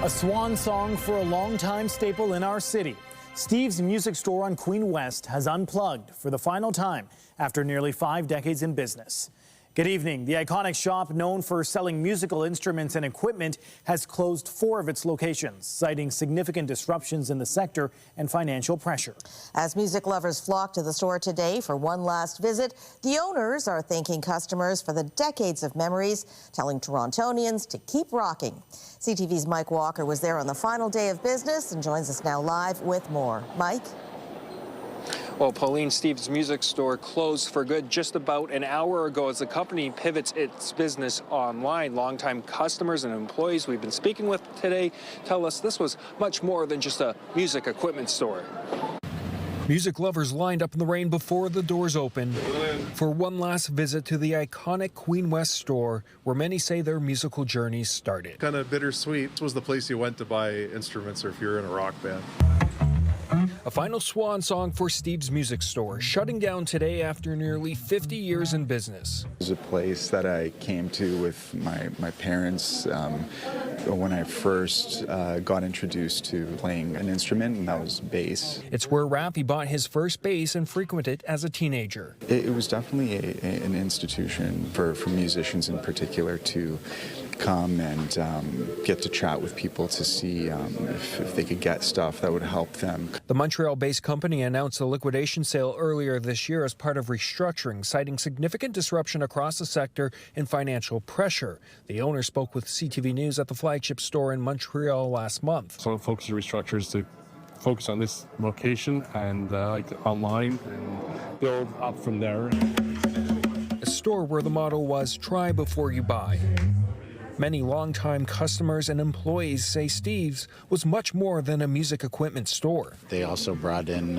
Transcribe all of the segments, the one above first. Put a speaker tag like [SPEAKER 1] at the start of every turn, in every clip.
[SPEAKER 1] A swan song for a longtime staple in our city. Steve's Music Store on Queen West has unplugged for the final time after nearly 5 decades in business. Good evening. The iconic shop, known for selling musical instruments and equipment, has closed 4 of its locations, citing significant disruptions in the sector and financial pressure.
[SPEAKER 2] As music lovers flock to the store today for one last visit, the owners are thanking customers for the decades of memories, telling Torontonians to keep rocking. CTV's Mike Walker was there on the final day of business and joins us now live with more. Mike?
[SPEAKER 3] Well, Pauline, Steve's Music Store closed for good just about an hour ago as the company pivots its business online. Longtime customers and employees we've been speaking with today tell us this was much more than just a music equipment store.
[SPEAKER 4] Music lovers lined up in the rain before the doors opened for one last visit to the iconic Queen West store, where many say their musical journeys started.
[SPEAKER 5] Kind of bittersweet. This was the place you went to buy instruments or if you're in a rock band.
[SPEAKER 4] A final swan song for Steve's Music Store, shutting down today after nearly 50 years in business.
[SPEAKER 6] It was a place that I came to with my parents when I first got introduced to playing an instrument, and that was bass.
[SPEAKER 4] It's where Rappy bought his first bass and frequented as a teenager.
[SPEAKER 6] It was definitely an institution for musicians in particular to come and get to chat with people to see if they could get stuff that would help them.
[SPEAKER 4] The Montreal-based company announced a liquidation sale earlier this year as part of restructuring, citing significant disruption across the sector and financial pressure. The owner spoke with CTV News at the flagship store in Montreal last month.
[SPEAKER 7] So the focus of restructure is to focus on this location and online and build up from there.
[SPEAKER 4] A store where the motto was, "Try before you buy." Many longtime customers and employees say Steve's was much more than a music equipment store.
[SPEAKER 8] They also brought in,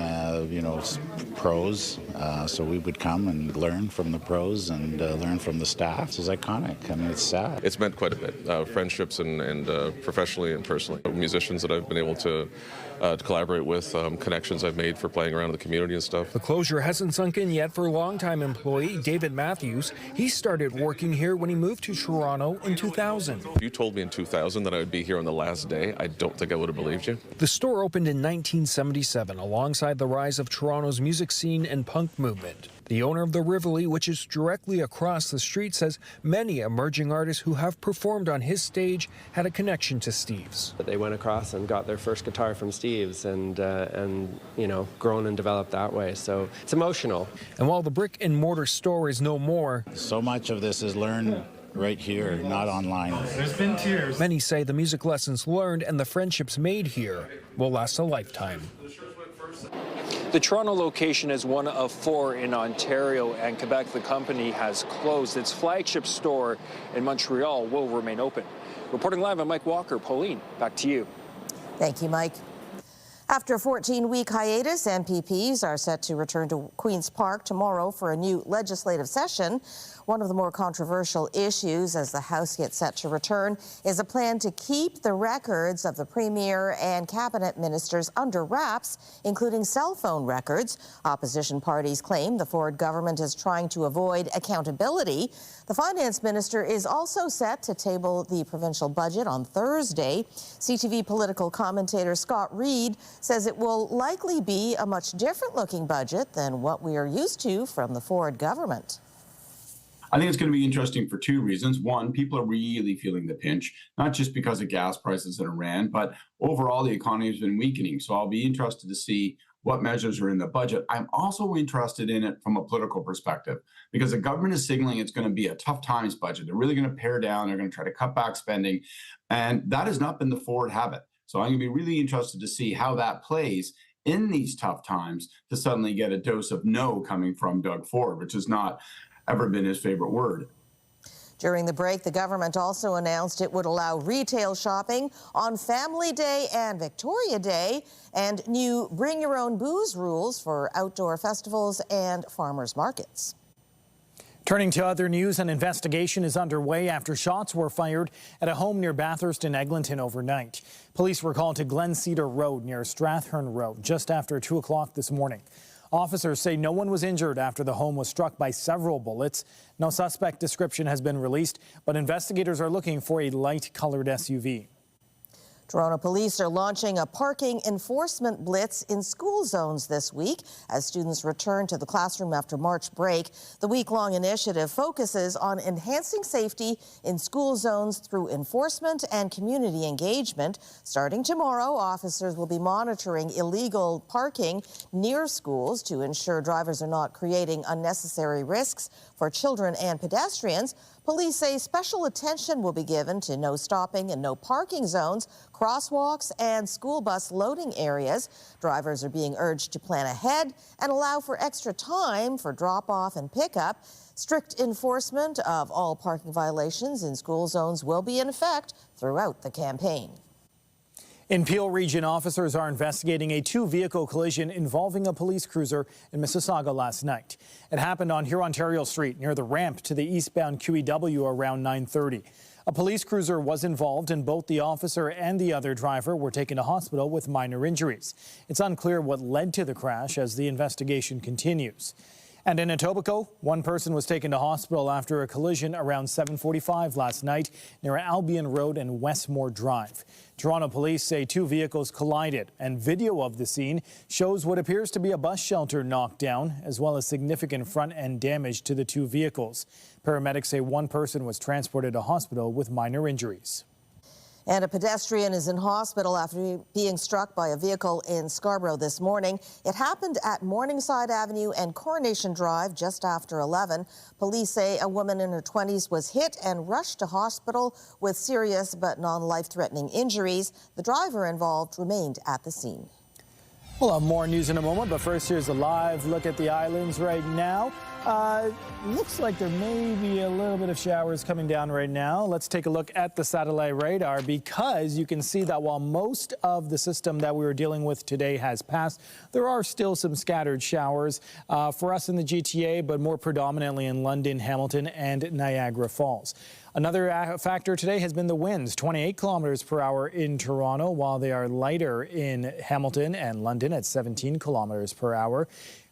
[SPEAKER 8] pros, so we would come and learn from the pros and learn from the staff. This is iconic. I mean, it's sad.
[SPEAKER 9] It's meant quite a bit, friendships and professionally and personally. Musicians that I've been able to collaborate with, connections I've made for playing around in the community and stuff.
[SPEAKER 4] The closure hasn't sunk in yet for longtime employee David Matthews. He started working here when he moved to Toronto in 2000.
[SPEAKER 9] If you told me in 2000 that I would be here on the last day, I don't think I would have believed you.
[SPEAKER 4] The store opened in 1977 alongside the rise of Toronto's music scene and punk movement. The owner of the Rivoli, which is directly across the street, says many emerging artists who have performed on his stage had a connection to Steve's.
[SPEAKER 10] They went across and got their first guitar from Steve's and grown and developed that way. So it's emotional.
[SPEAKER 4] And while the brick and mortar store is no more,
[SPEAKER 8] So much of this is learned right here, not online.
[SPEAKER 1] There's been tears.
[SPEAKER 4] Many say the music lessons learned and the friendships made here will last a lifetime.
[SPEAKER 3] The Toronto location is one of 4 in Ontario and Quebec. The company has closed. Its flagship store in Montreal will remain open. Reporting live, I'm Mike Walker. Pauline, back to you.
[SPEAKER 2] Thank you, Mike. After a 14-week hiatus, MPPs are set to return to Queen's Park tomorrow for a new legislative session. One of the more controversial issues as the House gets set to return is a plan to keep the records of the Premier and Cabinet ministers under wraps, including cell phone records. Opposition parties claim the Ford government is trying to avoid accountability. The Finance Minister is also set to table the provincial budget on Thursday. CTV political commentator Scott Reid says it will likely be a much different-looking budget than what we are used to from the Ford government.
[SPEAKER 11] I think it's going to be interesting for 2 reasons. One, people are really feeling the pinch, not just because of gas prices in Iran, but overall the economy has been weakening. So I'll be interested to see what measures are in the budget. I'm also interested in it from a political perspective, because the government is signaling it's going to be a tough times budget. They're really going to pare down. They're going to try to cut back spending. And that has not been the Ford habit. So I'm going to be really interested to see how that plays in these tough times to suddenly get a dose of no coming from Doug Ford, which has not ever been his favorite word.
[SPEAKER 2] During the break, the government also announced it would allow retail shopping on Family Day and Victoria Day, and new bring-your-own-booze rules for outdoor festivals and farmers markets.
[SPEAKER 1] Turning to other news, an investigation is underway after shots were fired at a home near Bathurst and Eglinton overnight. Police were called to Glen Cedar Road near Strathern Road just after 2 o'clock this morning. Officers say no one was injured after the home was struck by several bullets. No suspect description has been released, but investigators are looking for a light-colored SUV.
[SPEAKER 2] Toronto police are launching a parking enforcement blitz in school zones this week as students return to the classroom after March break. The week-long initiative focuses on enhancing safety in school zones through enforcement and community engagement. Starting tomorrow, officers will be monitoring illegal parking near schools to ensure drivers are not creating unnecessary risks for children and pedestrians. Police say special attention will be given to no stopping and no parking zones, crosswalks, and school bus loading areas. Drivers are being urged to plan ahead and allow for extra time for drop-off and pickup. Strict enforcement of all parking violations in school zones will be in effect throughout the campaign.
[SPEAKER 1] In Peel Region, officers are investigating a two-vehicle collision involving a police cruiser in Mississauga last night. It happened on Hurontario Street near the ramp to the eastbound QEW around 9:30. A police cruiser was involved and both the officer and the other driver were taken to hospital with minor injuries. It's unclear what led to the crash as the investigation continues. And in Etobicoke, one person was taken to hospital after a collision around 7:45 last night near Albion Road and Westmore Drive. Toronto police say two vehicles collided, and video of the scene shows what appears to be a bus shelter knocked down, as well as significant front-end damage to the two vehicles. Paramedics say one person was transported to hospital with minor injuries.
[SPEAKER 2] And a pedestrian is in hospital after being struck by a vehicle in Scarborough this morning. It happened at Morningside Avenue and Coronation Drive just after 11. Police say a woman in her 20s was hit and rushed to hospital with serious but non-life-threatening injuries. The driver involved remained at the scene.
[SPEAKER 1] We'll have more news in a moment, but first here's a live look at the islands right now. Looks like there may be a little bit of showers coming down right now. Let's take a look at the satellite radar because you can see that while most of the system that we were dealing with today has passed, there are still some scattered showers for us in the GTA, but more predominantly in London, Hamilton, and Niagara Falls. Another factor today has been the winds, 28 kilometers per hour in Toronto, while they are lighter in Hamilton and London at 17 kilometers per hour.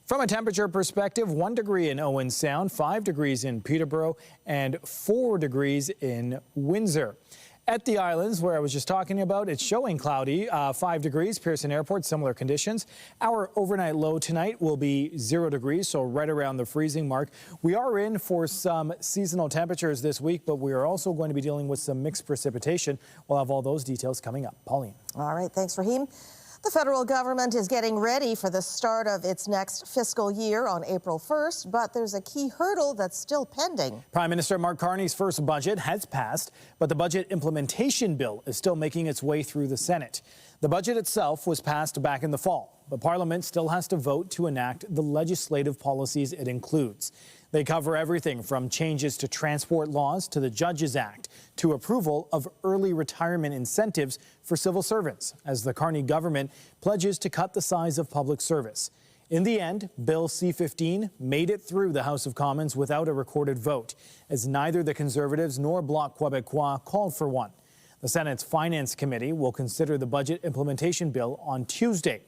[SPEAKER 1] From a temperature perspective, 1 degree in Owen Sound, 5 degrees in Peterborough, and 4 degrees in Windsor. At the islands, where I was just talking about, it's showing cloudy, 5 degrees, Pearson Airport, similar conditions. Our overnight low tonight will be 0 degrees, so right around the freezing mark. We are in for some seasonal temperatures this week, but we are also going to be dealing with some mixed precipitation. We'll have all those details coming up. Pauline.
[SPEAKER 2] All right, thanks, Raheem. The federal government is getting ready for the start of its next fiscal year on April 1st, but there's a key hurdle that's still pending.
[SPEAKER 1] Prime Minister Mark Carney's first budget has passed, but the budget implementation bill is still making its way through the Senate. The budget itself was passed back in the fall, but Parliament still has to vote to enact the legislative policies it includes. They cover everything from changes to transport laws to the Judges Act to approval of early retirement incentives for civil servants as the Carney government pledges to cut the size of public service. In the end, Bill C-15 made it through the House of Commons without a recorded vote, as neither the Conservatives nor Bloc Québécois called for one. The Senate's Finance Committee will consider the budget implementation bill on Tuesday.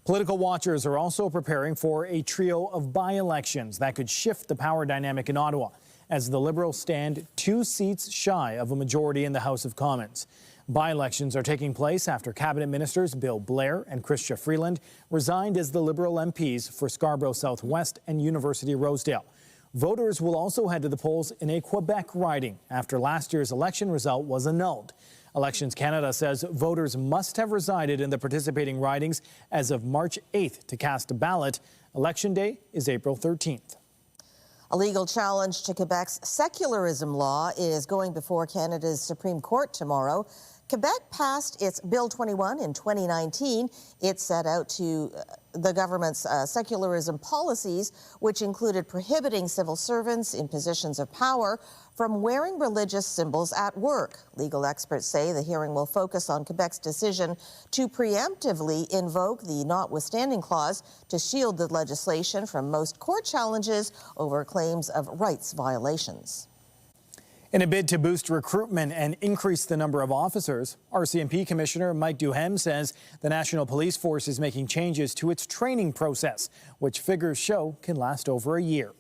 [SPEAKER 1] Political watchers are also preparing for a trio of by-elections that could shift the power dynamic in Ottawa, as the Liberals stand 2 seats shy of a majority in the House of Commons. By-elections are taking place after Cabinet Ministers Bill Blair and Chrystia Freeland resigned as the Liberal MPs for Scarborough Southwest and University Rosedale. Voters will also head to the polls in a Quebec riding after last year's election result was annulled. Elections Canada says voters must have resided in the participating ridings as of March 8th to cast a ballot. Election day is April 13th.
[SPEAKER 2] A legal challenge to Quebec's secularism law is going before Canada's Supreme Court tomorrow. Quebec passed its Bill 21 in 2019. It set out to the government's secularism policies, which included prohibiting civil servants in positions of power from wearing religious symbols at work. Legal experts say the hearing will focus on Quebec's decision to preemptively invoke the notwithstanding clause to shield the legislation from most court challenges over claims of rights violations.
[SPEAKER 1] In a bid to boost recruitment and increase the number of officers, RCMP Commissioner Mike Duhem says the National Police Force is making changes to its training process, which figures show can last over a year.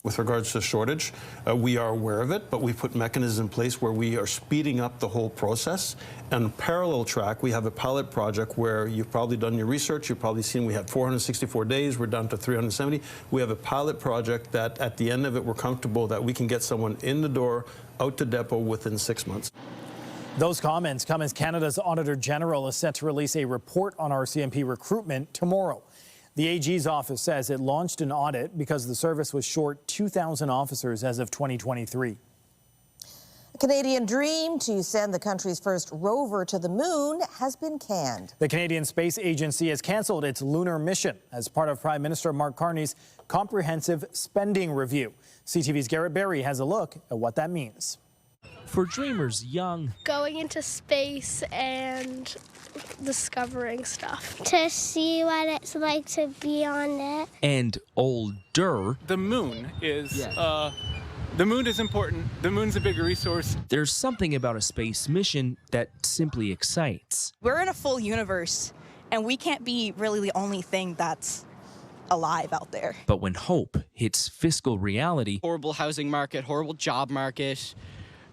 [SPEAKER 12] With regards to shortage, we are aware of it, but we put mechanisms in place where we are speeding up the whole process. And parallel track, we have a pilot project where you've probably done your research, you've probably seen we had 464 days, we're down to 370. We have a pilot project that at the end of it, we're comfortable that we can get someone in the door, out to depot within 6 months.
[SPEAKER 1] Those comments come as Canada's Auditor General is set to release a report on RCMP recruitment tomorrow. The AG's office says it launched an audit because the service was short 2,000 officers as of 2023.
[SPEAKER 2] A Canadian dream to send the country's first rover to the moon has been canned.
[SPEAKER 1] The Canadian Space Agency has cancelled its lunar mission as part of Prime Minister Mark Carney's comprehensive spending review. CTV's Garrett Berry has a look at what that means.
[SPEAKER 13] For dreamers young,
[SPEAKER 14] going into space and discovering stuff.
[SPEAKER 15] To see what it's like to be on it.
[SPEAKER 13] And older.
[SPEAKER 16] The moon is, the moon is important. The moon's a big resource.
[SPEAKER 13] There's something about a space mission that simply excites.
[SPEAKER 17] We're in a full universe, and we can't be really the only thing that's alive out there.
[SPEAKER 13] But when hope hits fiscal reality.
[SPEAKER 18] Horrible housing market, horrible job market.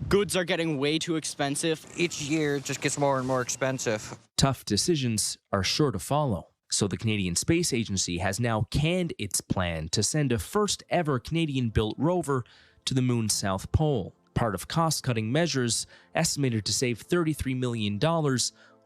[SPEAKER 18] Goods are getting way too expensive.
[SPEAKER 19] Each year it just gets more and more expensive.
[SPEAKER 13] Tough decisions are sure to follow. So the Canadian Space Agency has now canned its plan to send a first ever Canadian-built rover to the moon's south pole, part of cost-cutting measures estimated to save $33 million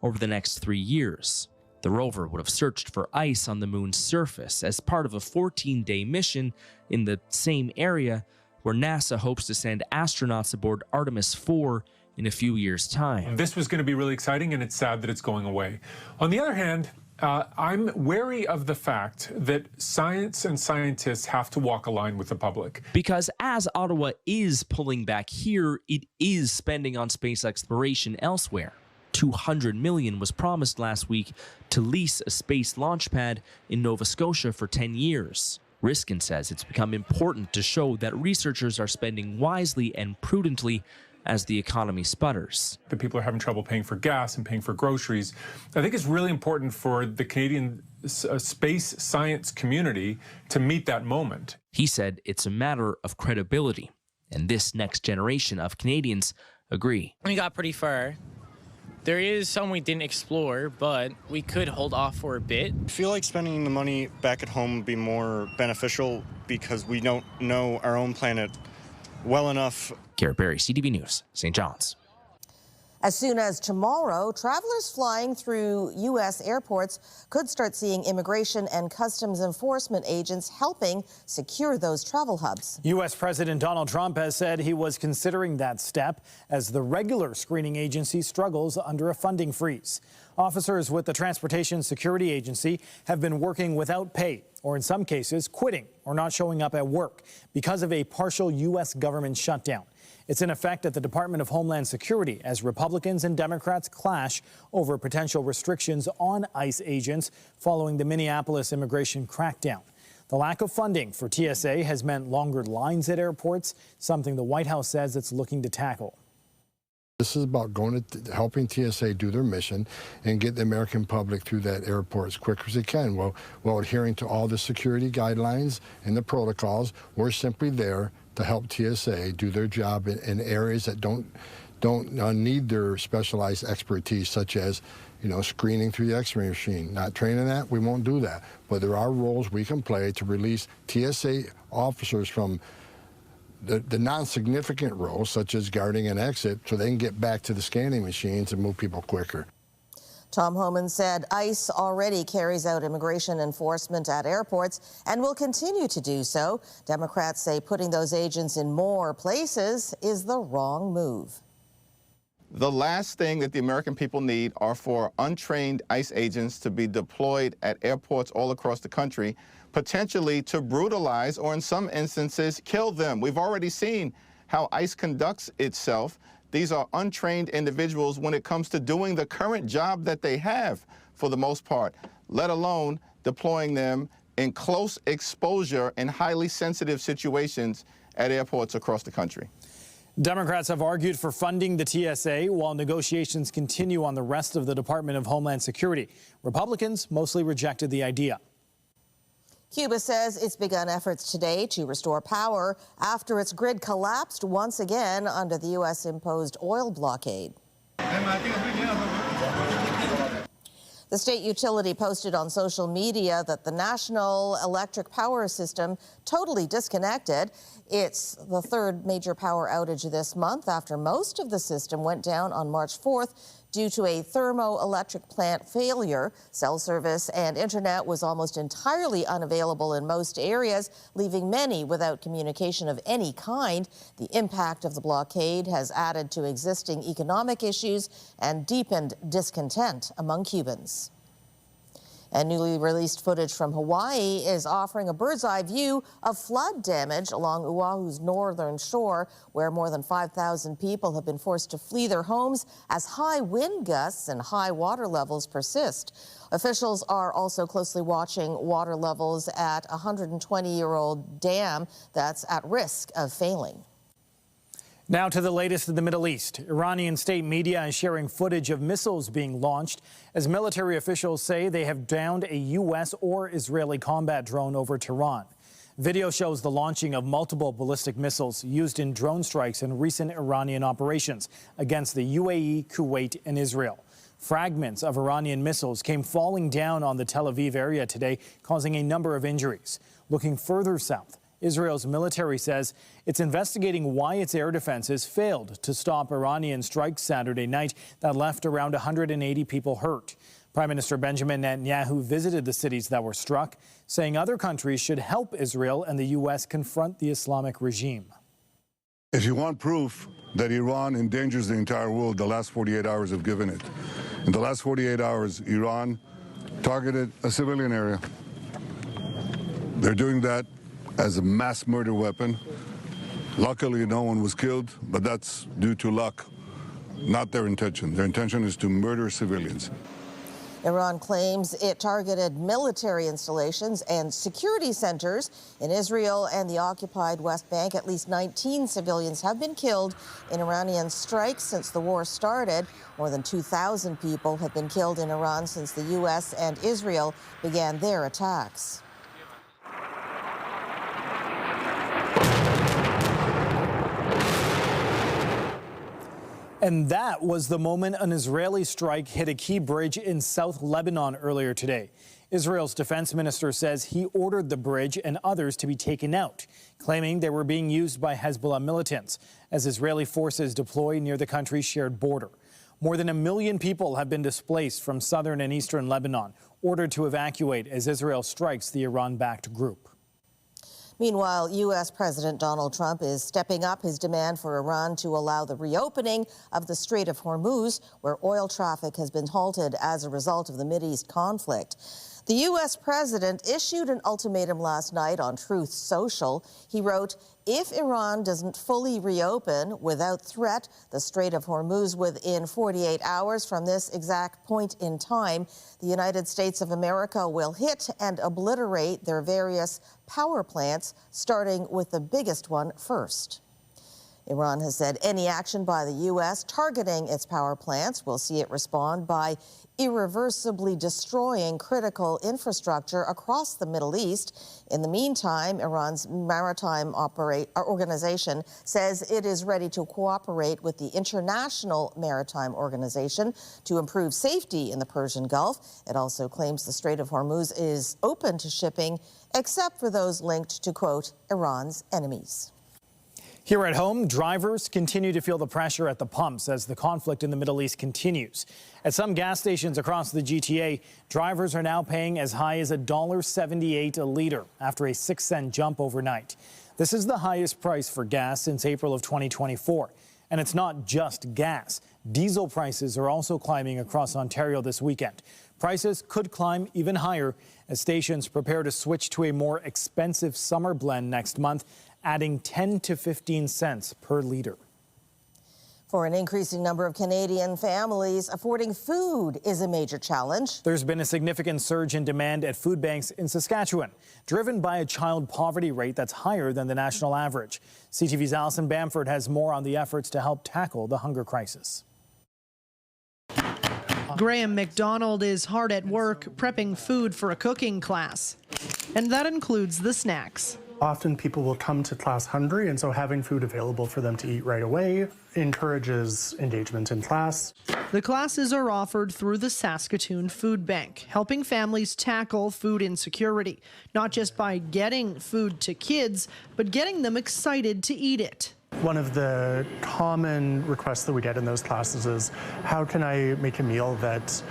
[SPEAKER 13] over the next 3 years. The rover would have searched for ice on the moon's surface as part of a 14-day mission in the same area where NASA hopes to send astronauts aboard Artemis 4 in a few years' time.
[SPEAKER 20] This was going to be really exciting, and it's sad that it's going away. On the other hand, I'm wary of the fact that science and scientists have to walk a line with the public.
[SPEAKER 13] Because as Ottawa is pulling back here, it is spending on space exploration elsewhere. $200 million was promised last week to lease a space launch pad in Nova Scotia for 10 years. Riskin says it's become important to show that researchers are spending wisely and prudently as the economy sputters.
[SPEAKER 20] The people are having trouble paying for gas and paying for groceries. I think it's really important for the Canadian space science community to meet that moment.
[SPEAKER 13] He said it's a matter of credibility, and this next generation of Canadians agree.
[SPEAKER 21] We got pretty far. There is some we didn't explore, but we could hold off for a bit.
[SPEAKER 22] I feel like spending the money back at home would be more beneficial because we don't know our own planet well enough.
[SPEAKER 13] Garrett Berry, CTV News, St. John's.
[SPEAKER 2] As soon as tomorrow, travelers flying through U.S. airports could start seeing immigration and customs enforcement agents helping secure those travel hubs.
[SPEAKER 1] U.S. President Donald Trump has said he was considering that step as the regular screening agency struggles under a funding freeze. Officers with the Transportation Security Agency have been working without pay, or in some cases, quitting or not showing up at work because of a partial U.S. government shutdown. It's in effect at the Department of Homeland Security as Republicans and Democrats clash over potential restrictions on ICE agents following the Minneapolis immigration crackdown. The lack of funding for TSA has meant longer lines at airports, something the White House says it's looking to tackle.
[SPEAKER 23] This is about helping TSA do their mission and get the American public through that airport as quick as they can. While adhering to all the security guidelines and the protocols, we're simply there to help TSA do their job in areas that don't need their specialized expertise, such as, screening through the X-ray machine. Not training that, we won't do that. But there are roles we can play to release TSA officers from the non-significant roles, such as guarding an exit, so they can get back to the scanning machines and move people quicker.
[SPEAKER 2] Tom Homan said ICE already carries out immigration enforcement at airports and will continue to do so. Democrats say putting those agents in more places is the wrong move.
[SPEAKER 24] The last thing that the American people need are for untrained ICE agents to be deployed at airports all across the country, potentially to brutalize or in some instances kill them. We've already seen how ICE conducts itself. These are untrained individuals when it comes to doing the current job that they have for the most part, let alone deploying them in close exposure and highly sensitive situations at airports across the country.
[SPEAKER 1] Democrats have argued for funding the TSA while negotiations continue on the rest of the Department of Homeland Security. Republicans mostly rejected the idea.
[SPEAKER 2] Cuba says it's begun efforts today to restore power after its grid collapsed once again under the U.S.-imposed oil blockade. The state utility posted on social media that the national electric power system totally disconnected. It's the third major power outage this month after most of the system went down on March 4th due to a thermoelectric plant failure. Cell service and internet was almost entirely unavailable in most areas, leaving many without communication of any kind. The impact of the blockade has added to existing economic issues and deepened discontent among Cubans. And newly released footage from Hawaii is offering a bird's-eye view of flood damage along Oahu's northern shore, where more than 5,000 people have been forced to flee their homes as high wind gusts and high water levels persist. Officials are also closely watching water levels at a 120-year-old dam that's at risk of failing.
[SPEAKER 1] Now to the latest in the Middle East. Iranian state media is sharing footage of missiles being launched as military officials say they have downed a U.S. or Israeli combat drone over Tehran. Video shows the launching of multiple ballistic missiles used in drone strikes in recent Iranian operations against the UAE, Kuwait, and Israel. Fragments of Iranian missiles came falling down on the Tel Aviv area today, causing a number of injuries. Looking further south, Israel's military says it's investigating why its air defenses failed to stop Iranian strikes Saturday night that left around 180 people hurt. Prime Minister Benjamin Netanyahu visited the cities that were struck, saying other countries should help Israel and the U.S. confront the Islamic regime.
[SPEAKER 5] If you want proof that Iran endangers the entire world, the last 48 hours have given it. In the last 48 hours, Iran targeted a civilian area. They're doing that as a mass murder weapon. Luckily, no one was killed, but that's due to luck, not their intention. Their intention is to murder civilians.
[SPEAKER 2] Iran claims it targeted military installations and security centers in Israel and the occupied West Bank. At least 19 civilians have been killed in Iranian strikes since the war started. More than 2,000 people have been killed in Iran since the U.S. and Israel began their attacks.
[SPEAKER 1] And that was the moment an Israeli strike hit a key bridge in South Lebanon earlier today. Israel's defense minister says he ordered the bridge and others to be taken out, claiming they were being used by Hezbollah militants as Israeli forces deploy near the country's shared border. More than 1 million people have been displaced from southern and eastern Lebanon, ordered to evacuate as Israel strikes the Iran-backed group.
[SPEAKER 2] Meanwhile, U.S. President Donald Trump is stepping up his demand for Iran to allow the reopening of the Strait of Hormuz, where oil traffic has been halted as a result of the Mideast conflict. The U.S. president issued an ultimatum last night on Truth Social. He wrote, "If Iran doesn't fully reopen without threat the Strait of Hormuz within 48 hours from this exact point in time, the United States of America will hit and obliterate their various power plants, starting with the biggest one first." Iran has said any action by the U.S. targeting its power plants will see it respond by irreversibly destroying critical infrastructure across the Middle East. In the meantime, Iran's maritime organization says it is ready to cooperate with the International Maritime Organization to improve safety in the Persian Gulf. It also claims the Strait of Hormuz is open to shipping, except for those linked to, quote, Iran's enemies.
[SPEAKER 1] Here at home, drivers continue to feel the pressure at the pumps as the conflict in the Middle East continues. At some gas stations across the GTA, drivers are now paying as high as $1.78 a liter after a 6-cent jump overnight. This is the highest price for gas since April of 2024. And it's not just gas. Diesel prices are also climbing across Ontario this weekend. Prices could climb even higher as stations prepare to switch to a more expensive summer blend next month, adding 10 to 15 cents per liter.
[SPEAKER 2] For an increasing number of Canadian families, affording food is a major challenge.
[SPEAKER 1] There's been a significant surge in demand at food banks in Saskatchewan, driven by a child poverty rate that's higher than the national average. CTV's Alison Bamford has more on the efforts to help tackle the hunger crisis.
[SPEAKER 6] Graham McDonald is hard at work prepping food for a cooking class. And that includes the snacks.
[SPEAKER 7] Often people will come to class hungry, and so having food available for them to eat right away encourages engagement in class.
[SPEAKER 6] The classes are offered through the Saskatoon Food Bank, helping families tackle food insecurity, not just by getting food to kids, but getting them excited to eat it.
[SPEAKER 7] One of the common requests that we get in those classes is, how can I make a meal that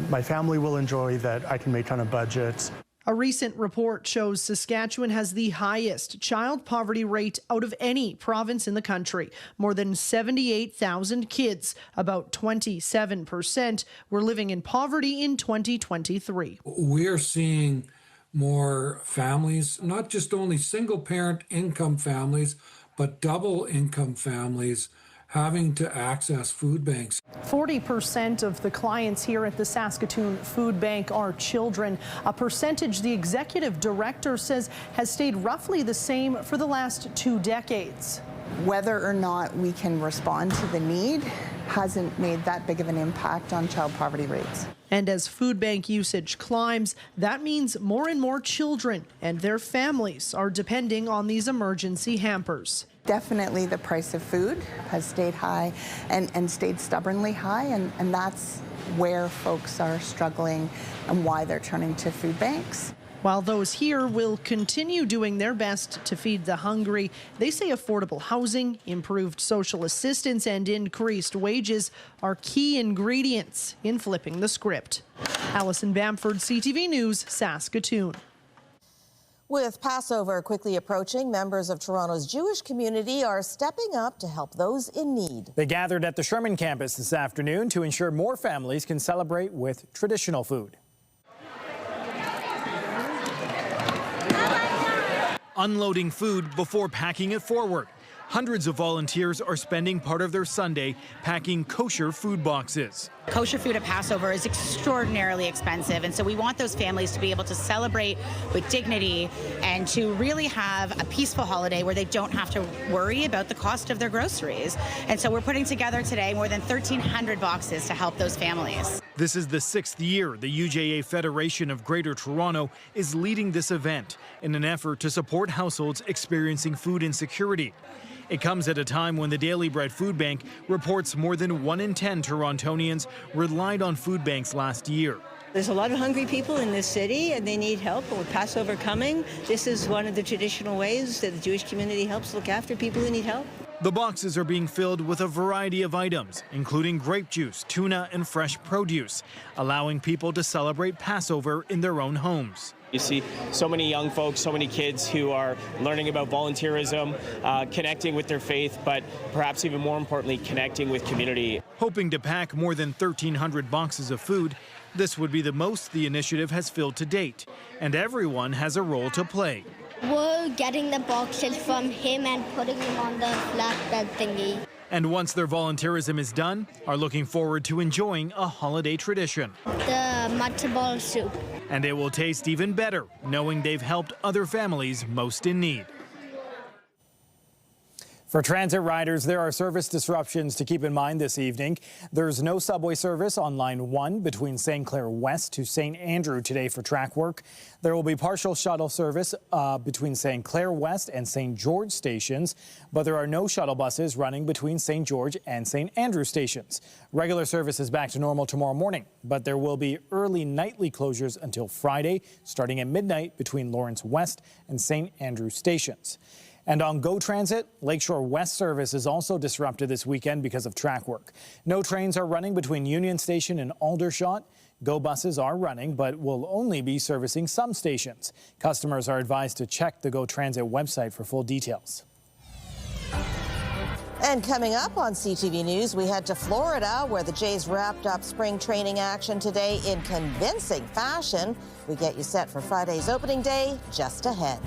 [SPEAKER 7] my family will enjoy, that I can make on a budget?
[SPEAKER 6] A recent report shows Saskatchewan has the highest child poverty rate out of any province in the country. More than 78,000 kids, about 27%, were living in poverty in 2023.
[SPEAKER 9] We're seeing more families, not just only single-parent income families, but double income families having to access food banks.
[SPEAKER 6] 40% of the clients here at the Saskatoon Food Bank are children, a percentage the executive director says has stayed roughly the same for the last 2 decades.
[SPEAKER 10] Whether or not we can respond to the need hasn't made that big of an impact on child poverty rates.
[SPEAKER 6] And as food bank usage climbs, that means more and more children and their families are depending on these emergency hampers.
[SPEAKER 10] Definitely the price of food has stayed high and stayed stubbornly high, and that's where folks are struggling and why they're turning to food banks.
[SPEAKER 6] While those here will continue doing their best to feed the hungry, they say affordable housing, improved social assistance, and increased wages are key ingredients in flipping the script. Allison Bamford, CTV News, Saskatoon.
[SPEAKER 2] With Passover quickly approaching, members of Toronto's Jewish community are stepping up to help those in need.
[SPEAKER 1] They gathered at the Sherman campus this afternoon to ensure more families can celebrate with traditional food. Unloading food before packing it forward. Hundreds of volunteers are spending part of their Sunday packing kosher food boxes.
[SPEAKER 25] Kosher food at Passover is extraordinarily expensive, and so we want those families to be able to celebrate with dignity and to really have a peaceful holiday where they don't have to worry about the cost of their groceries. And so we're putting together today more than 1,300 boxes to help those families.
[SPEAKER 1] This is the 6th year the UJA Federation of Greater Toronto is leading this event in an effort to support households experiencing food insecurity. It comes at a time when the Daily Bread Food Bank reports more than 1 in 10 Torontonians relied on food banks last year.
[SPEAKER 26] There's a lot of hungry people in this city and they need help. And with Passover coming, this is one of the traditional ways that the Jewish community helps look after people who need help.
[SPEAKER 1] The boxes are being filled with a variety of items, including grape juice, tuna, and fresh produce, allowing people to celebrate Passover in their own homes.
[SPEAKER 27] You see so many young folks, so many kids who are learning about volunteerism, connecting with their faith, but perhaps even more importantly, connecting with community.
[SPEAKER 1] Hoping to pack more than 1,300 boxes of food, this would be the most the initiative has filled to date, and everyone has a role to play.
[SPEAKER 15] We're getting the boxes from him and putting them on the flatbed thingy.
[SPEAKER 1] And once their volunteerism is done, are looking forward to enjoying a holiday tradition.
[SPEAKER 15] The matzo ball soup.
[SPEAKER 1] And it will taste even better, knowing they've helped other families most in need. For transit riders, there are service disruptions to keep in mind this evening. There's no subway service on Line 1 between St. Clair West to St. Andrew today for track work. There will be partial shuttle service between St. Clair West and St. George stations, but there are no shuttle buses running between St. George and St. Andrew stations. Regular service is back to normal tomorrow morning, but there will be early nightly closures until Friday, starting at midnight between Lawrence West and St. Andrew stations. And on GO Transit, Lakeshore West service is also disrupted this weekend because of track work. No trains are running between Union Station and Aldershot. GO buses are running, but will only be servicing some stations. Customers are advised to check the GO Transit website for full details.
[SPEAKER 2] And coming up on CTV News, we head to Florida, where the Jays wrapped up spring training action today in convincing fashion. We get you set for Friday's opening day just ahead.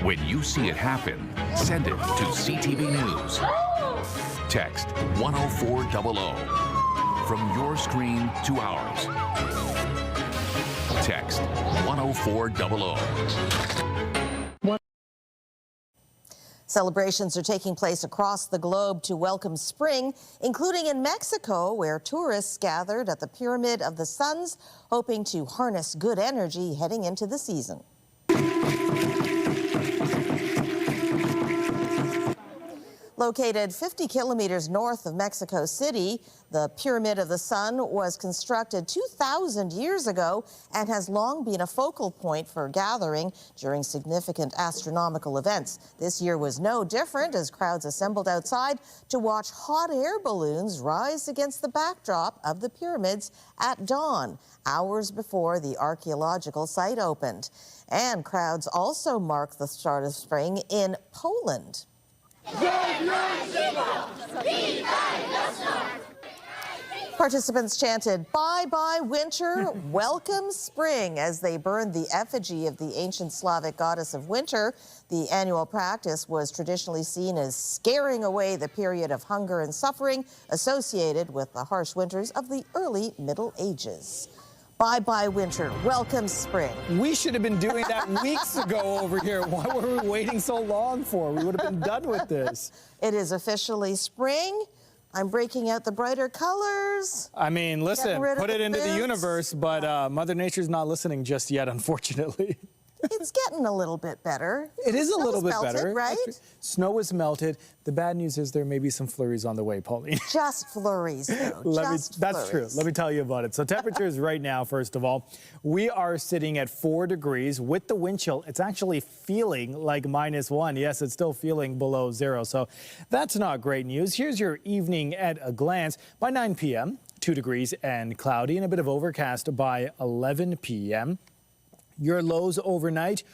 [SPEAKER 28] When you see it happen, send it to CTV News. Text 10400 from your screen to ours. Text 10400.
[SPEAKER 2] Celebrations are taking place across the globe to welcome spring, including in Mexico, where tourists gathered at the Pyramid of the Suns, hoping to harness good energy heading into the season. Located 50 kilometers north of Mexico City, the Pyramid of the Sun was constructed 2,000 years ago and has long been a focal point for gathering during significant astronomical events. This year was no different as crowds assembled outside to watch hot air balloons rise against the backdrop of the pyramids at dawn, hours before the archaeological site opened. And crowds also marked the start of spring in Poland. Participants chanted, "Bye bye winter, welcome spring," as they burned the effigy of the ancient Slavic goddess of winter. The annual practice was traditionally seen as scaring away the period of hunger and suffering associated with the harsh winters of the early Middle Ages. Bye bye winter, welcome spring.
[SPEAKER 1] We should have been doing that weeks ago over here. Why were we waiting so long for? We would have been done with this.
[SPEAKER 2] It is officially spring. I'm breaking out the brighter colors.
[SPEAKER 1] I mean, listen, put it into the universe, but Mother Nature's not listening just yet, unfortunately.
[SPEAKER 2] It's getting a little bit better.
[SPEAKER 1] It is a little bit
[SPEAKER 2] melted,
[SPEAKER 1] better.
[SPEAKER 2] Right?
[SPEAKER 1] Snow is melted. The bad news is there may be some flurries on the way, Pauline.
[SPEAKER 2] Just flurries, though.
[SPEAKER 1] That's true. Let me tell you about it. So temperatures right now, first of all, we are sitting at 4 degrees. With the wind chill, it's actually feeling like -1. Yes, it's still feeling below 0. So that's not great news. Here's your evening at a glance. By 9 p.m., 2 degrees and cloudy and a bit of overcast by 11 p.m. Your lows overnight,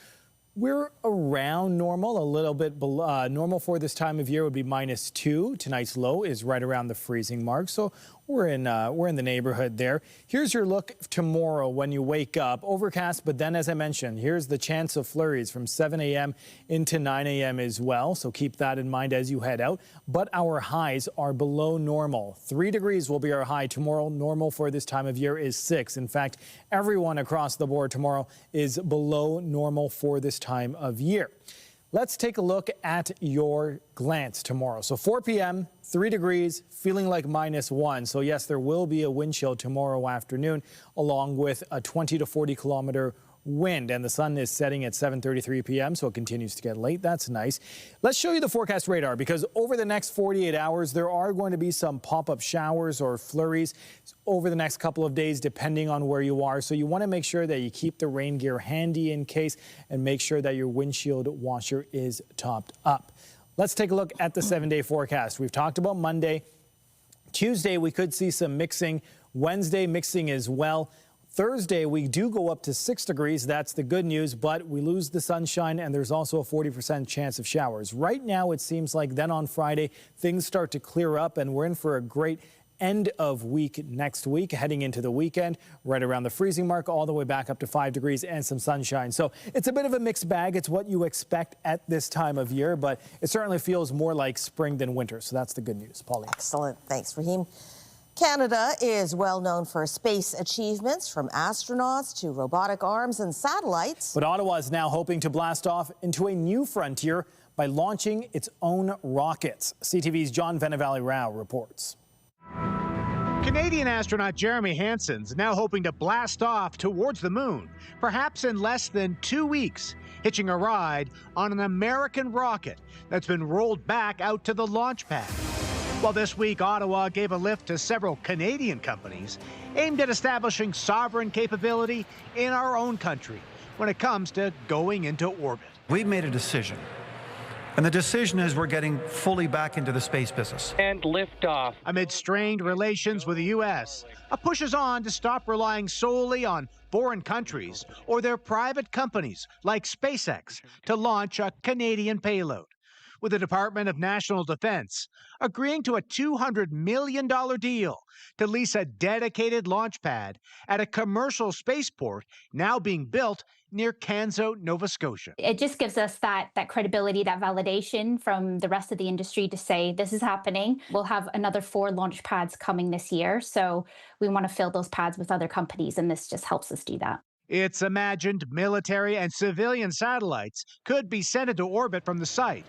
[SPEAKER 1] we're around normal, a little bit below. Normal for this time of year would be -2. Tonight's low is right around the freezing mark, so we're in the neighborhood there. Here's your look tomorrow when you wake up. Overcast, but then as I mentioned, here's the chance of flurries from 7 a.m. into 9 a.m. as well, so keep that in mind as you head out. But our highs are below normal. 3 degrees will be our high tomorrow. Normal for this time of year is 6. In fact, everyone across the board tomorrow is below normal for this time of year. Let's take a look at your glance tomorrow. So 4 p.m., 3 degrees, feeling like -1. So yes, there will be a wind chill tomorrow afternoon, along with a 20 to 40 kilometer wind, and the sun is setting at 7:33 p.m., so it continues to get late. That's nice. Let's show you the forecast radar, because over the next 48 hours, there are going to be some pop-up showers or flurries over the next couple of days, depending on where you are. So you want to make sure that you keep the rain gear handy in case, and make sure that your windshield washer is topped up. Let's take a look at the 7-day forecast. We've talked about Monday. Tuesday, we could see some mixing. Wednesday, mixing as well. Thursday, we do go up to 6 degrees. That's the good news, but we lose the sunshine, and there's also a 40% chance of showers. Right now, it seems like then on Friday, things start to clear up, and we're in for a great end of week next week, heading into the weekend, right around the freezing mark, all the way back up to 5 degrees and some sunshine. So it's a bit of a mixed bag. It's what you expect at this time of year, but it certainly feels more like spring than winter. So that's the good news. Pauline.
[SPEAKER 2] Excellent. Thanks, Raheem. Canada is well known for space achievements, from astronauts to robotic arms and satellites.
[SPEAKER 1] But Ottawa is now hoping to blast off into a new frontier by launching its own rockets. CTV's John Venevalley-Rao reports.
[SPEAKER 3] Canadian astronaut Jeremy Hansen's now hoping to blast off towards the moon, perhaps in less than 2 weeks, hitching a ride on an American rocket that's been rolled back out to the launch pad. Well, this week, Ottawa gave a lift to several Canadian companies aimed at establishing sovereign capability in our own country when it comes to going into orbit.
[SPEAKER 4] We've made a decision, and the decision is we're getting fully back into the space business.
[SPEAKER 3] And liftoff. Amid strained relations with the U.S., a push is on to stop relying solely on foreign countries or their private companies like SpaceX to launch a Canadian payload, with the Department of National Defense agreeing to a $200 million deal to lease a dedicated launch pad at a commercial spaceport now being built near Canso, Nova Scotia.
[SPEAKER 8] It just gives us that credibility, that validation from the rest of the industry to say this is happening. We'll have another 4 launch pads coming this year, so we want to fill those pads with other companies, and this just helps us do that.
[SPEAKER 3] It's imagined military and civilian satellites could be sent into orbit from the site.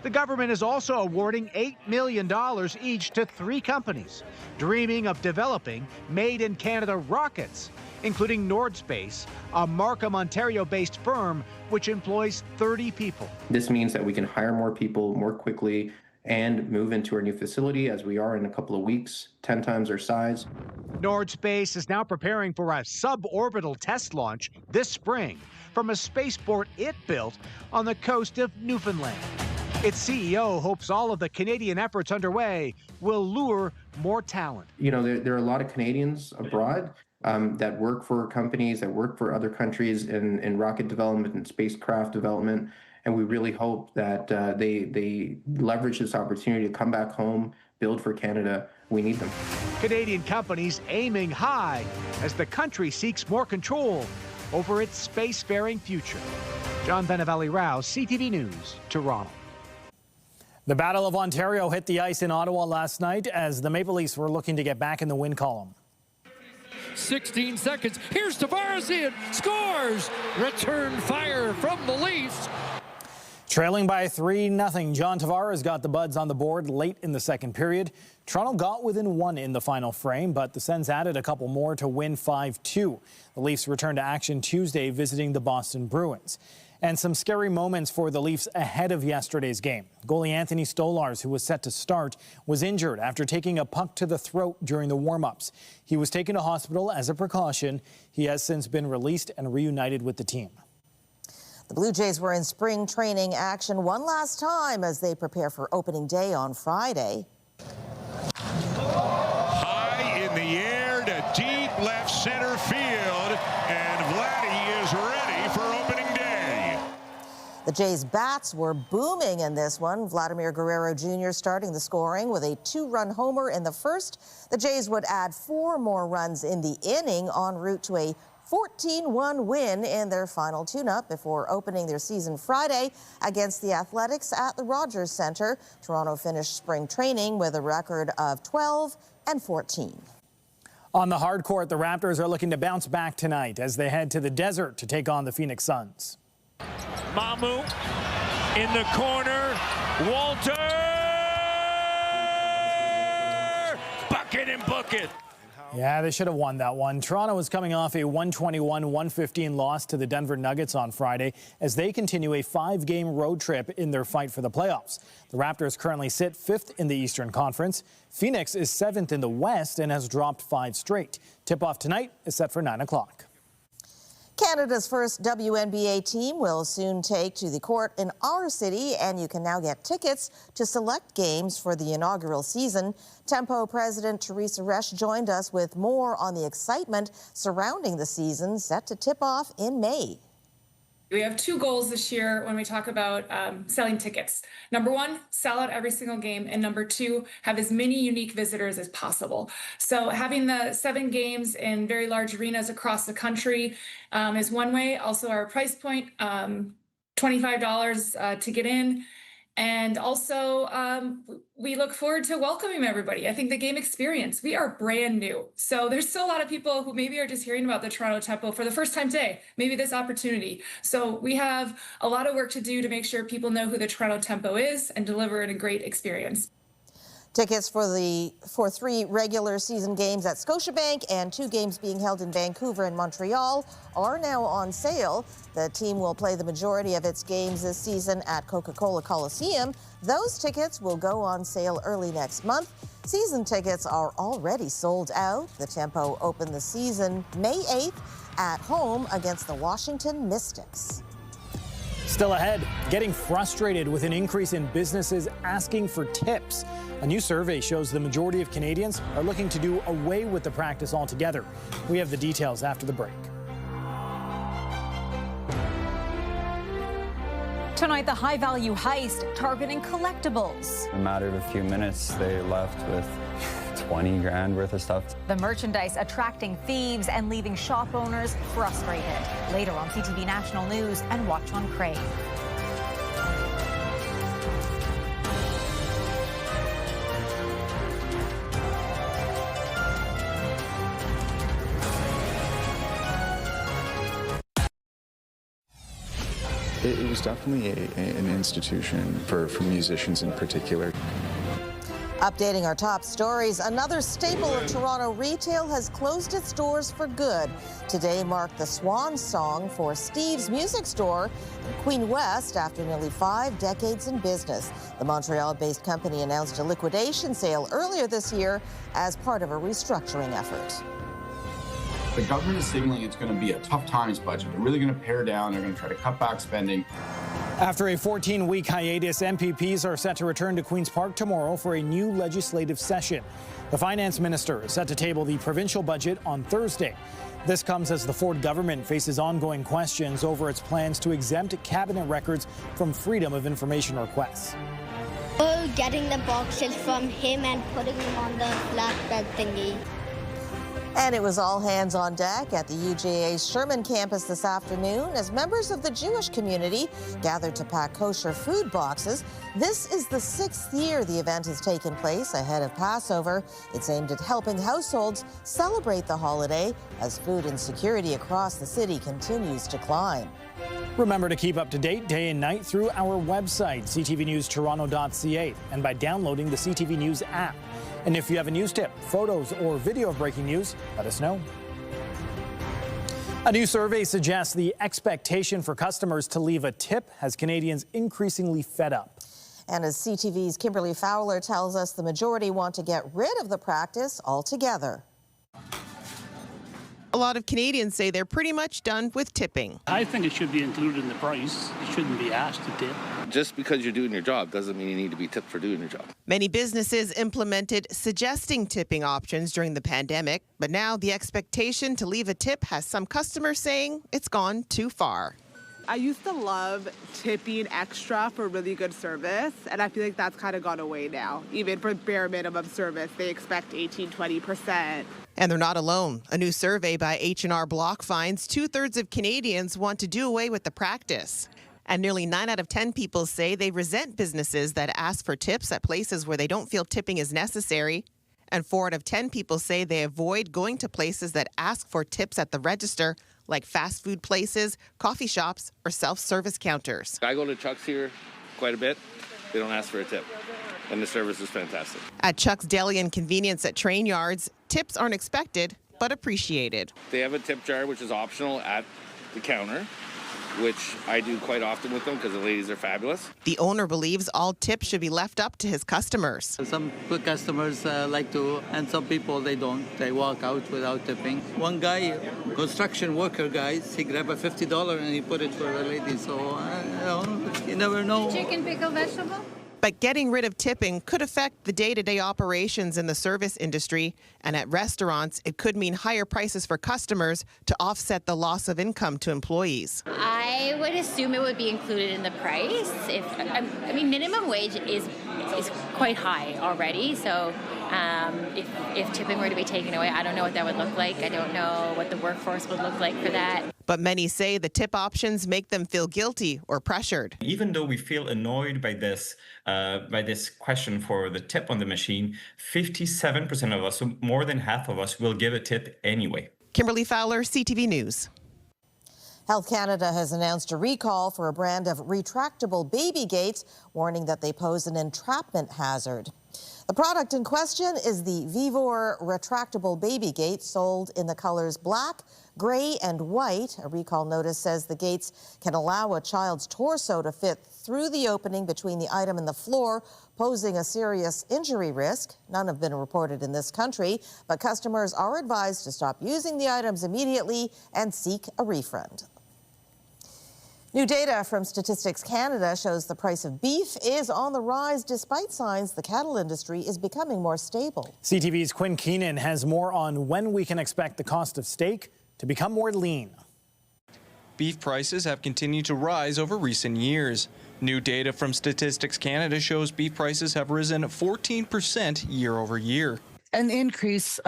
[SPEAKER 3] The government is also awarding $8 million each to 3 companies, dreaming of developing made-in-Canada rockets, including Nordspace, a Markham, Ontario-based firm which employs 30 people.
[SPEAKER 11] This means that we can hire more people more quickly and move into our new facility, as we are in a couple of weeks, 10 times our size.
[SPEAKER 3] Nordspace is now preparing for a suborbital test launch this spring from a spaceport it built on the coast of Newfoundland. Its CEO hopes all of the Canadian efforts underway will lure more talent.
[SPEAKER 11] You know, there are a lot of Canadians abroad that work for companies, that work for other countries in rocket development and spacecraft development. And we really hope that they leverage this opportunity to come back home, build for Canada. We need them.
[SPEAKER 3] Canadian companies aiming high as the country seeks more control over its spacefaring future. John Benavelli-Rao, CTV News, Toronto.
[SPEAKER 1] The Battle of Ontario hit the ice in Ottawa last night as the Maple Leafs were looking to get back in the win column.
[SPEAKER 12] 16 seconds. Here's Tavares in. Scores. Return fire from the Leafs.
[SPEAKER 1] Trailing by 3-0, John Tavares got the Buds on the board late in the second period. Toronto got within 1 in the final frame, but the Sens added a couple more to win 5-2. The Leafs returned to action Tuesday, visiting the Boston Bruins. And some scary moments for the Leafs ahead of yesterday's game. Goalie Anthony Stolarz, who was set to start, was injured after taking a puck to the throat during the warm-ups. He was taken to hospital as a precaution. He has since been released and reunited with the team.
[SPEAKER 2] The Blue Jays were in spring training action one last time as they prepare for opening day on Friday.
[SPEAKER 14] High in the air to deep left center field, and Vladdy is ready for opening day.
[SPEAKER 2] The Jays' bats were booming in this one. Vladimir Guerrero Jr. starting the scoring with a 2-run homer in the first. The Jays would add 4 more runs in the inning en route to a 14-1 win in their final tune-up before opening their season Friday against the Athletics at the Rogers Centre. Toronto finished spring training with a record of 12-14.
[SPEAKER 1] On the hard court, the Raptors are looking to bounce back tonight as they head to the desert to take on the Phoenix Suns.
[SPEAKER 12] Mamu in the corner. Walter! Bucket and book it.
[SPEAKER 1] Yeah, they should have won that one. Toronto is coming off a 121-115 loss to the Denver Nuggets on Friday as they continue a 5-game road trip in their fight for the playoffs. The Raptors currently sit 5th in the Eastern Conference. Phoenix is 7th in the West and has dropped 5 straight. Tip-off tonight is set for 9 o'clock.
[SPEAKER 2] Canada's first WNBA team will soon take to the court in our city, and you can now get tickets to select games for the inaugural season. Tempo President Teresa Resch joined us with more on the excitement surrounding the season set to tip off in May.
[SPEAKER 16] We have 2 goals this year when we talk about selling tickets. Number 1, sell out every single game. And number 2, have as many unique visitors as possible. So having the 7 games in very large arenas across the country is one way. Also our price point, $25 to get in. And also, we look forward to welcoming everybody. I think the game experience, we are brand new. So there's still a lot of people who maybe are just hearing about the Toronto Tempo for the first time today, maybe this opportunity. So we have a lot of work to do to make sure people know who the Toronto Tempo is and deliver a great experience.
[SPEAKER 2] Tickets for 3 regular season games at Scotiabank and 2 games being held in Vancouver and Montreal are now on sale. The team will play the majority of its games this season at Coca-Cola Coliseum. Those tickets will go on sale early next month. Season tickets are already sold out. The Tempo opened the season May 8th at home against the Washington Mystics.
[SPEAKER 1] Still ahead, getting frustrated with an increase in businesses asking for tips. A new survey shows the majority of Canadians are looking to do away with the practice altogether. We have the details after the break.
[SPEAKER 17] Tonight, the high-value heist targeting collectibles.
[SPEAKER 18] In a matter of a few minutes, they left with 20 grand worth of stuff.
[SPEAKER 17] The merchandise attracting thieves and leaving shop owners frustrated. Later on CTV National News and Watch on Crave.
[SPEAKER 5] It was definitely an institution for musicians in particular.
[SPEAKER 2] Updating our top stories, another staple of Toronto retail has closed its doors for good. Today marked the swan song for Steve's Music Store in Queen West after nearly 5 decades in business. The Montreal-based company announced a liquidation sale earlier this year as part of a restructuring effort.
[SPEAKER 13] The government is signaling it's going to be a tough times budget. They're really going to pare down. They're going to try to cut back spending.
[SPEAKER 1] After a 14-week hiatus, MPPs are set to return to Queen's Park tomorrow for a new legislative session. The finance minister is set to table the provincial budget on Thursday. This comes as the Ford government faces ongoing questions over its plans to exempt cabinet records from freedom of information requests.
[SPEAKER 15] Getting the boxes from him and putting them on the flatbed thingy.
[SPEAKER 2] And it was all hands on deck at the UJA's Sherman campus this afternoon as members of the Jewish community gathered to pack kosher food boxes. This is the 6th year the event has taken place ahead of Passover. It's aimed at helping households celebrate the holiday as food insecurity across the city continues to climb.
[SPEAKER 1] Remember to keep up to date day and night through our website, ctvnewstoronto.ca, and by downloading the CTV News app. And if you have a news tip, photos, or video of breaking news, let us know. A new survey suggests the expectation for customers to leave a tip has Canadians increasingly fed up.
[SPEAKER 2] And as CTV's Kimberly Fowler tells us, the majority want to get rid of the practice altogether.
[SPEAKER 19] A lot of Canadians say they're pretty much done with tipping.
[SPEAKER 20] I think it should be included in the price. You shouldn't be asked to tip.
[SPEAKER 21] Just because you're doing your job doesn't mean you need to be tipped for doing your job.
[SPEAKER 19] Many businesses implemented suggesting tipping options during the pandemic, but now the expectation to leave a tip has some customers saying it's gone too far.
[SPEAKER 22] I used to love tipping extra for really good service, and I feel like that's kind of gone away now. Even for bare minimum service, they expect 18-20%.
[SPEAKER 19] And they're not alone. A new survey by H&R Block finds 2/3 of Canadians want to do away with the practice. And nearly 9 out of 10 people say they resent businesses that ask for tips at places where they don't feel tipping is necessary. And 4 out of 10 people say they avoid going to places that ask for tips at the register, like fast food places, coffee shops, or self-service counters.
[SPEAKER 21] I go to Chuck's here quite a bit. They don't ask for a tip, and the service is fantastic.
[SPEAKER 19] At Chuck's Deli and Convenience at train yards, tips aren't expected, but appreciated.
[SPEAKER 21] They have a tip jar, which is optional at the counter, which I do quite often with them because the ladies are fabulous.
[SPEAKER 19] The owner believes all tips should be left up to his customers.
[SPEAKER 23] Some good customers like to, and some people they don't. They walk out without tipping. One guy, construction worker guys, he grabbed a $50 and he put it for the lady. So you never know.
[SPEAKER 24] Chicken, pickle, vegetable?
[SPEAKER 19] But getting rid of tipping could affect the day-to-day operations in the service industry, and at restaurants, it could mean higher prices for customers to offset the loss of income to employees.
[SPEAKER 29] I would assume it would be included in the price. I mean, minimum wage is quite high already, so if tipping were to be taken away, I don't know what that would look like. I don't know what the workforce would look like for that.
[SPEAKER 19] But many say the tip options make them feel guilty or pressured.
[SPEAKER 30] Even though we feel annoyed by this question for the tip on the machine, 57% of us, so more than half of us, will give a tip anyway.
[SPEAKER 19] Kimberly Fowler, CTV News.
[SPEAKER 2] Health Canada has announced a recall for a brand of retractable baby gates, warning that they pose an entrapment hazard. The product in question is the Vivor retractable baby gate, sold in the colors black, gray, and white. A recall notice says the gates can allow a child's torso to fit through the opening between the item and the floor, posing a serious injury risk. None have been reported in this country, but customers are advised to stop using the items immediately and seek a refund. New data from Statistics Canada shows the price of beef is on the rise despite signs the cattle industry is becoming more stable.
[SPEAKER 1] CTV's Quinn Keenan has more on when we can expect the cost of steak to become more lean.
[SPEAKER 31] Beef prices have continued to rise over recent years. New data from Statistics Canada shows beef prices have risen 14% year over year.
[SPEAKER 32] An increase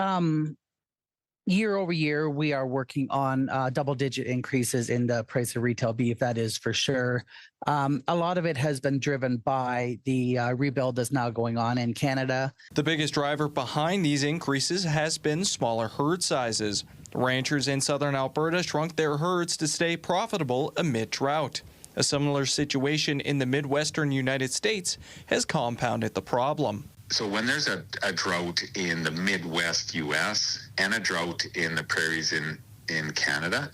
[SPEAKER 32] year over year. We are working on double-digit increases in the price of retail beef, that is for sure. A lot of it has been driven by the rebuild that's now going on in Canada.
[SPEAKER 31] The biggest driver behind these increases has been smaller herd sizes. Ranchers in southern Alberta shrunk their herds to stay profitable amid drought. A similar situation in the Midwestern United States has compounded the problem.
[SPEAKER 4] So when there's a drought in the Midwest U.S. and a drought in the prairies in Canada,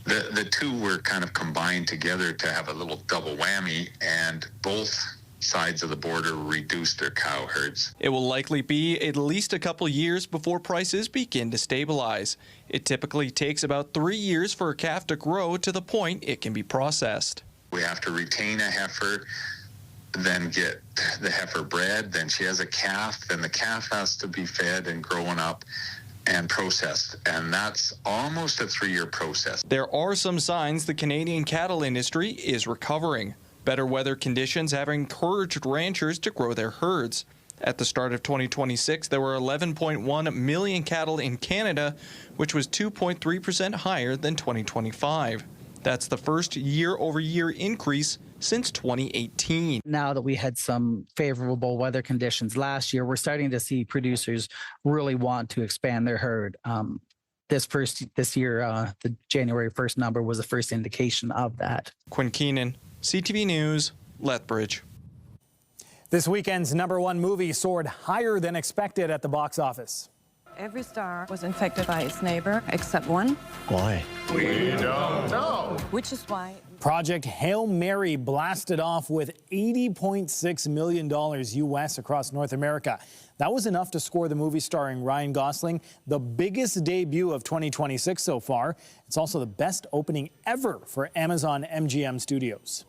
[SPEAKER 4] the two were kind of combined together to have a little double whammy, and both sides of the border reduced their cow herds.
[SPEAKER 31] It will likely be at least a couple years before prices begin to stabilize. It typically takes about 3 years for a calf to grow to the point it can be processed.
[SPEAKER 4] We have to retain a heifer, then get the heifer bred, then she has a calf, then the calf has to be fed and growing up and processed, and that's almost a 3-year process.
[SPEAKER 31] There are some signs the Canadian cattle industry is recovering. Better weather conditions have encouraged ranchers to grow their herds. At the start of 2026, there were 11.1 million cattle in Canada, which was 2.3% higher than 2025. That's the first year-over-year increase since 2018.
[SPEAKER 32] Now that we had some favorable weather conditions last year, we're starting to see producers really want to expand their herd. This year, the January 1st number was the first indication of that.
[SPEAKER 31] Quinn Keenan, CTV News, Lethbridge.
[SPEAKER 1] This weekend's #1 movie soared higher than expected at the box office.
[SPEAKER 6] Every star was infected by its neighbor except one.
[SPEAKER 1] Why?
[SPEAKER 6] We don't know. Which is why
[SPEAKER 1] Project Hail Mary blasted off with $80.6 million US across North America. That was enough to score the movie starring Ryan Gosling the biggest debut of 2026 so far. It's also the best opening ever for Amazon MGM Studios.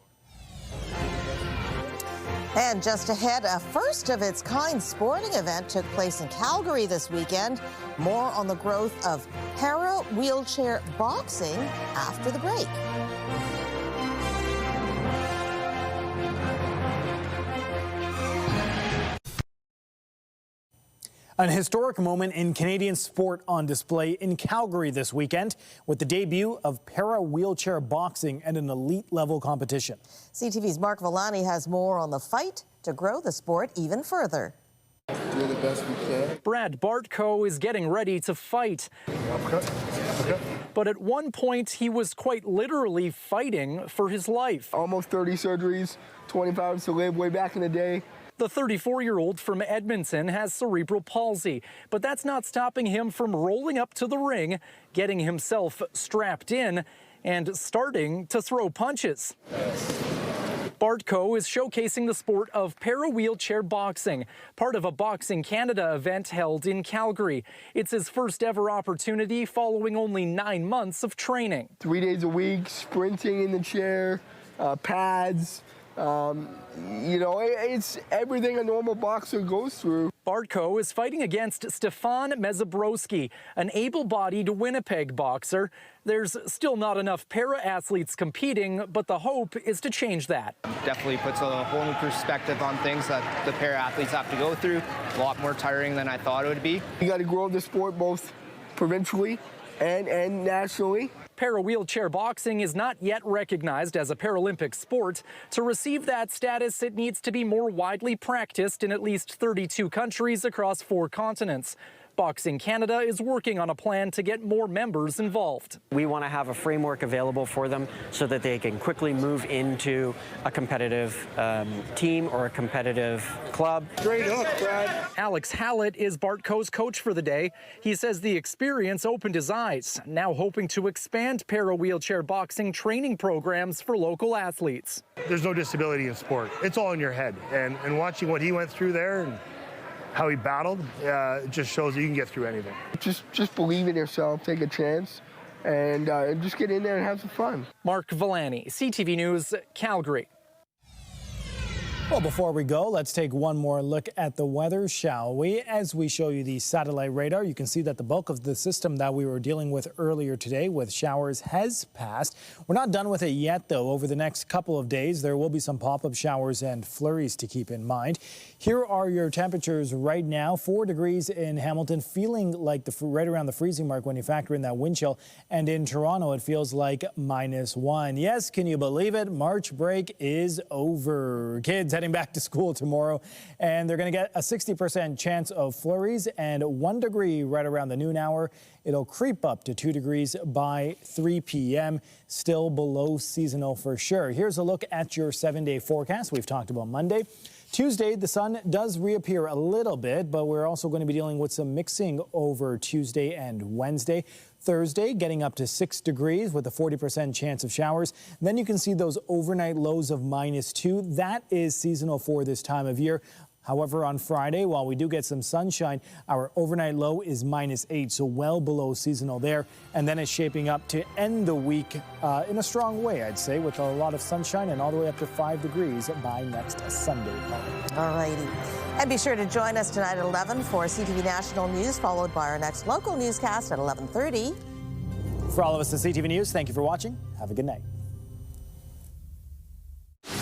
[SPEAKER 2] And just ahead, a first-of-its-kind sporting event took place in Calgary this weekend. More on the growth of para-wheelchair boxing after the break.
[SPEAKER 1] An historic moment in Canadian sport on display in Calgary this weekend with the debut of para-wheelchair boxing at an elite-level competition.
[SPEAKER 2] CTV's Mark Villani has more on the fight to grow the sport even further.
[SPEAKER 7] Do the best we can.
[SPEAKER 8] Brad Bartko is getting ready to fight. But at one point, he was quite literally fighting for his life.
[SPEAKER 7] Almost 30 surgeries, 25 hours to live way back in the day.
[SPEAKER 8] The 34-year-old from Edmonton has cerebral palsy, but that's not stopping him from rolling up to the ring, getting himself strapped in, and starting to throw punches. Bartko is showcasing the sport of para-wheelchair boxing, part of a Boxing Canada event held in Calgary. It's his first ever opportunity following only 9 months of training.
[SPEAKER 7] 3 days a week, sprinting in the chair, pads. You know, it's everything a normal boxer goes through.
[SPEAKER 8] Bartko is fighting against Stefan Mezabrowski, an able-bodied Winnipeg boxer. There's still not enough para-athletes competing, but the hope is to change that.
[SPEAKER 9] Definitely puts a whole new perspective on things that the para-athletes have to go through. A lot more tiring than I thought it would be.
[SPEAKER 7] You got to grow the sport both provincially and nationally.
[SPEAKER 8] Para-wheelchair boxing is not yet recognized as a Paralympic sport. To receive that status, it needs to be more widely practiced in at least 32 countries across 4 continents. Boxing Canada is working on a plan to get more members involved.
[SPEAKER 10] We want to have a framework available for them so that they can quickly move into a competitive team or a competitive club.
[SPEAKER 7] Great hook, Brad.
[SPEAKER 8] Alex Hallett is Bartko's coach for the day. He says the experience opened his eyes, now hoping to expand para-wheelchair boxing training programs for local athletes.
[SPEAKER 11] There's no disability in sport. It's all in your head. And watching what he went through there and how he battled, it just shows that you can get through anything.
[SPEAKER 7] Just believe in yourself, take a chance, and just get in there and have some fun.
[SPEAKER 8] Mark Villani, CTV News, Calgary.
[SPEAKER 1] Well, before we go, let's take one more look at the weather, shall we? As we show you the satellite radar, you can see that the bulk of the system that we were dealing with earlier today with showers has passed. We're not done with it yet, though. Over the next couple of days, there will be some pop-up showers and flurries to keep in mind. Here are your temperatures right now. 4 degrees in Hamilton, feeling like right around the freezing mark when you factor in that wind chill. And in Toronto, it feels like -1. Yes, can you believe it? March break is over. Kids, heading back to school tomorrow, and they're going to get a 60% chance of flurries and 1 degree right around the noon hour. It'll creep up to 2 degrees by 3 p.m., still below seasonal for sure. Here's a look at your 7-day forecast. We've talked about Monday. Tuesday, the sun does reappear a little bit, but we're also going to be dealing with some mixing over Tuesday and Wednesday. Thursday, getting up to 6 degrees with a 40% chance of showers. Then you can see those overnight lows of -2. That is seasonal for this time of year. However, on Friday, while we do get some sunshine, our overnight low is -8, so well below seasonal there. And then it's shaping up to end the week in a strong way, I'd say, with a lot of sunshine and all the way up to 5 degrees by next Sunday.
[SPEAKER 2] All righty. And be sure to join us tonight at 11 for CTV National News, followed by our next local newscast at 11:30.
[SPEAKER 1] For all of us at CTV News, thank you for watching. Have a good night.